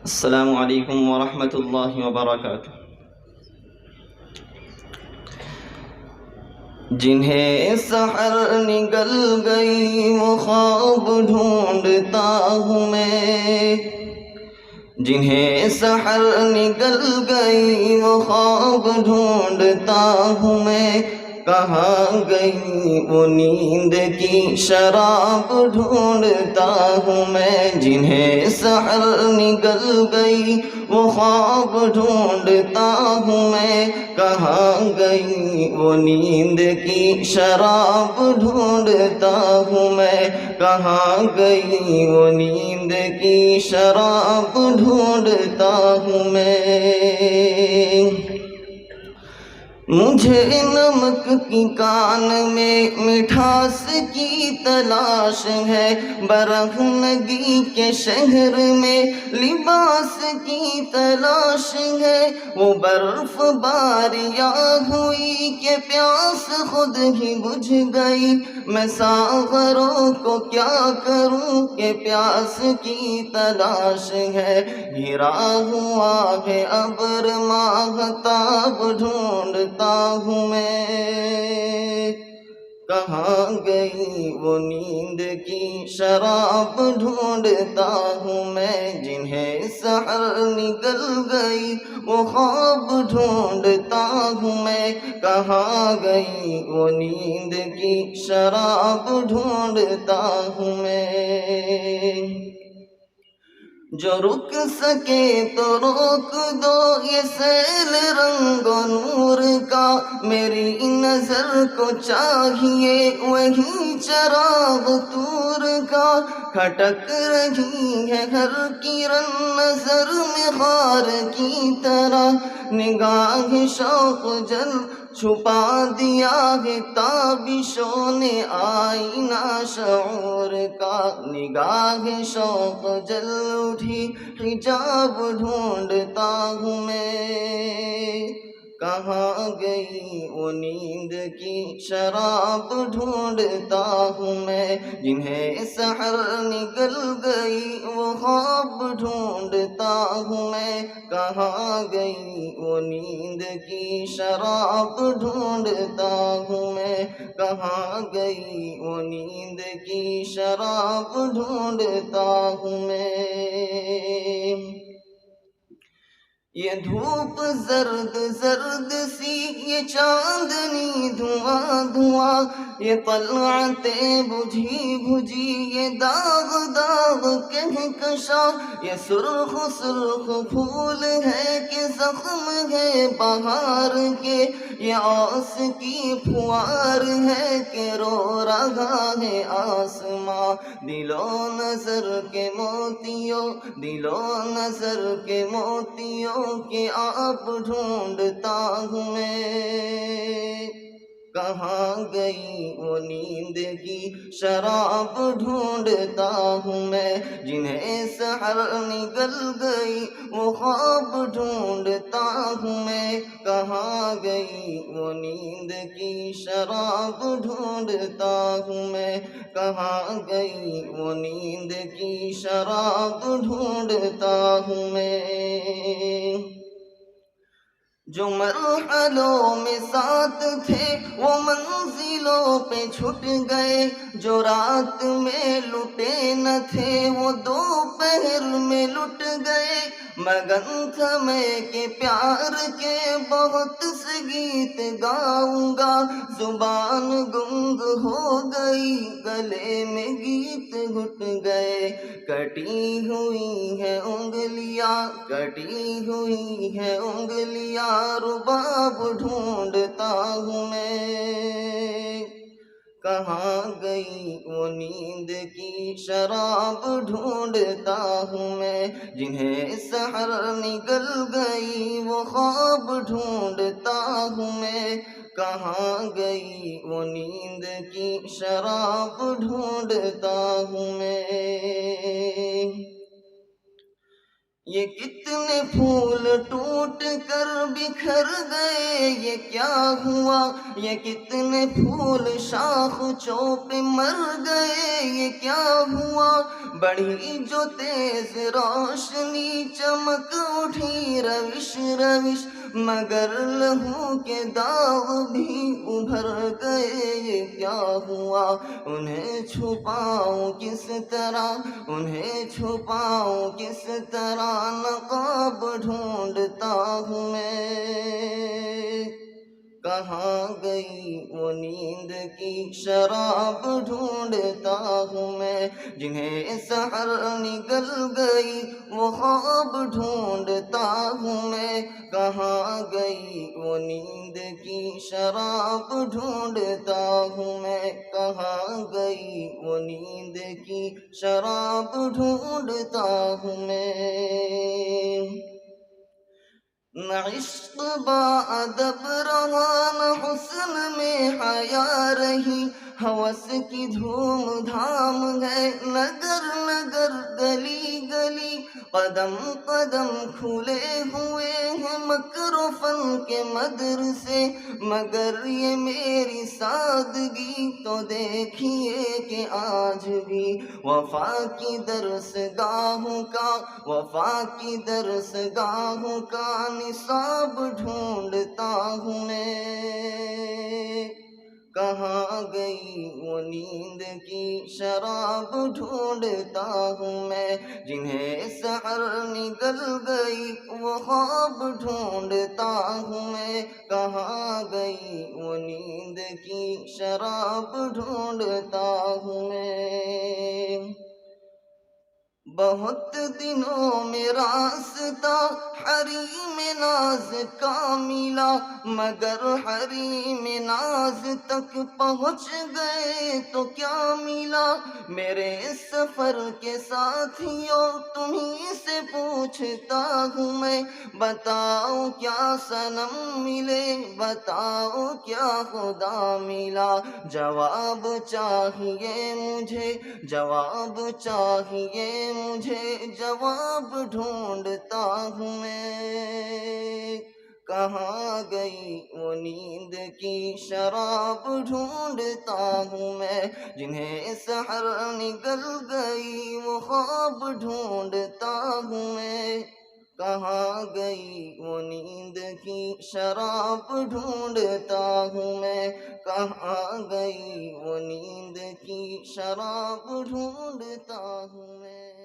السلام علیکم ورحمۃ اللہ وبرکاتہ۔ جنہیں سحر نگل گئی وہ خواب ڈھونڈتا ہوں میں، جنہیں سحر نگل گئی وہ خواب ڈھونڈتا ہوں میں، کہاں گئی وہ نیند کی شراب ڈھونڈتا ہوں میں، جنہیں سحر نگل گئی وہ خواب ڈھونڈتا ہوں میں، کہاں گئی وہ نیند کی شراب ڈھونڈتا ہوں میں، کہاں گئی وہ نیند کی شراب ڈھونڈتا ہوں میں۔ مجھے نمک کی کان میں مٹھاس کی تلاش ہے، برہنگی کے شہر میں لباس کی تلاش ہے، وہ برف باریاں ہوئی کہ پیاس خود ہی بجھ گئی، میں ساغروں کو کیا کروں کہ پیاس کی تلاش ہے، گھرا ہوا ہے ابر ماہتاب ڈھونڈتا ہوں میں، کہاں گئی وہ نیند کی شراب ڈھونڈتا ہوں میں، جنہیں سحر نکل گئی وہ خواب ڈھونڈتا ہوں میں، کہاں گئی وہ نیند کی شراب ڈھونڈتا ہوں میں۔ جو رک سکے تو روک دو یہ سیل رنگ و نور کا، میری نظر کو چاہیے وہی چراغ طور کا، کھٹک رہی ہے ہر کرن نظر میں خار کی طرح، نگاہ شوق جل چھپا دیا ہے تابشوں نے آئینہ شعور کا، نگاہ شوق جل اٹھی حجاب ڈھونڈتا ہوں میں، کہاں گئی وہ نیند کی شراب ڈھونڈتا ہوں میں، جنہیں سحر نکل گئی وہ خواب ڈھونڈتا ہوں میں، کہاں گئی وہ نیند کی شراب ڈھونڈتا ہوں میں، کہاں گئی وہ نیند کی شراب ڈھونڈتا ہوں میں۔ یہ دھوپ زرد زرد سی یہ چاندنی دھواں دھواں، یہ طلعتیں بجھی بجھی یہ داغ داغ کہکشاں، یہ سرخ سرخ پھول ہے کہ زخم ہے بہار کے، یہ اوس کی پھوار ہے کہ رو رہا ہے آسماں، دل و نظر کے موتیوں، دل و نظر کے موتیوں کہ آپ ڈھونڈتا ہوں میں، کہاں گئی وہ نیند کی شراب ڈھونڈتا ہوں میں، جنہیں سحر نگل گئی وہ خواب ڈھونڈتا ہوں میں، کہاں گئی وہ نیند کی شراب ڈھونڈتا ہوں میں، کہاں گئی وہ نیند کی شراب ڈھونڈتا ہوں میں۔ جو مرحلوں میں ساتھ تھے وہ منزلوں پہ چھٹ گئے، جو رات میں لٹے نہ تھے وہ دوپہر میں لٹ گئے، مگن تھا میں کہ پیار کے بہت سے گیت گاؤں گا، زبان گنگ ہو گئی گلے میں گیت گھٹ گئے، کٹی ہوئی ہے انگلیاں، کٹی ہوئی ہے انگلیاں، رباب ڈھونڈتا ہوں میں، کہاں گئی وہ نیند کی شراب ڈھونڈتا ہوں میں، جنہیں سحر نگل گئی وہ خواب ڈھونڈتا ہوں میں، کہاں گئی وہ نیند کی شراب ڈھونڈتا ہوں میں۔ یہ کتنے پھول ٹوٹ کر بکھر گئے یہ کیا ہوا، یہ کتنے پھول شاخ چو پہ مر گئے یہ کیا ہوا، بڑھی جو تیز روشنی چمک اٹھی روش روش، مگر لہو کے داغ بھی ابھر گئے، یہ کیا ہوا؟ انہیں چھپاؤں کس طرح، انہیں چھپاؤں کس طرح، نقاب ڈھونڈتا ہوں میں، کہاں گئی وہ نیند کی شراب ڈھونڈتا ہوں میں، جنہیں سحر نگل گئی وہ خواب ڈھونڈتا ہوں میں، کہاں گئی وہ نیند کی شراب ڈھونڈتا ہوں میں، کہاں گئی وہ نیند کی شراب ڈھونڈتا ہوں میں۔ نہ عشق با ادب رہا، نہ حسن میں حیا رہی، ہوس کی دھوم دھام ہے نگر نگر گلی گلی، قدم قدم کھلے ہوئے ہیں مکر و فن کے مدرسے، مگر یہ میری سادگی تو دیکھیے کہ آج بھی وفا کی درس گاہوں کا، وفا کی درس گاہوں کا نصاب ڈھونڈتا ہوں میں، کہاں گئی وہ نیند کی شراب ڈھونڈتا ہوں میں، جنہیں سحر نگل گئی وہ خواب ڈھونڈتا ہوں میں، کہاں گئی وہ نیند کی شراب ڈھونڈتا ہوں میں۔ بہت دنوں میں راستہ حریم ناز کا ملا، مگر حریم ناز تک پہنچ گئے تو کیا ملا؟ میرے سفر کے ساتھیوں تمہیں سے پوچھتا ہوں میں، بتاؤ کیا صنم ملے، بتاؤ کیا خدا ملا؟ جواب چاہیے مجھے، جواب چاہیے مجھے، جواب ڈھونڈتا ہوں میں، کہاں گئی وہ نیند کی شراب ڈھونڈتا ہوں میں، جنہیں سحر نگل گئی وہ خواب ڈھونڈتا ہوں میں، کہاں گئی وہ نیند کی شراب ڈھونڈتا ہوں میں، کہاں گئی وہ نیند کی شراب ڈھونڈتا ہوں میں۔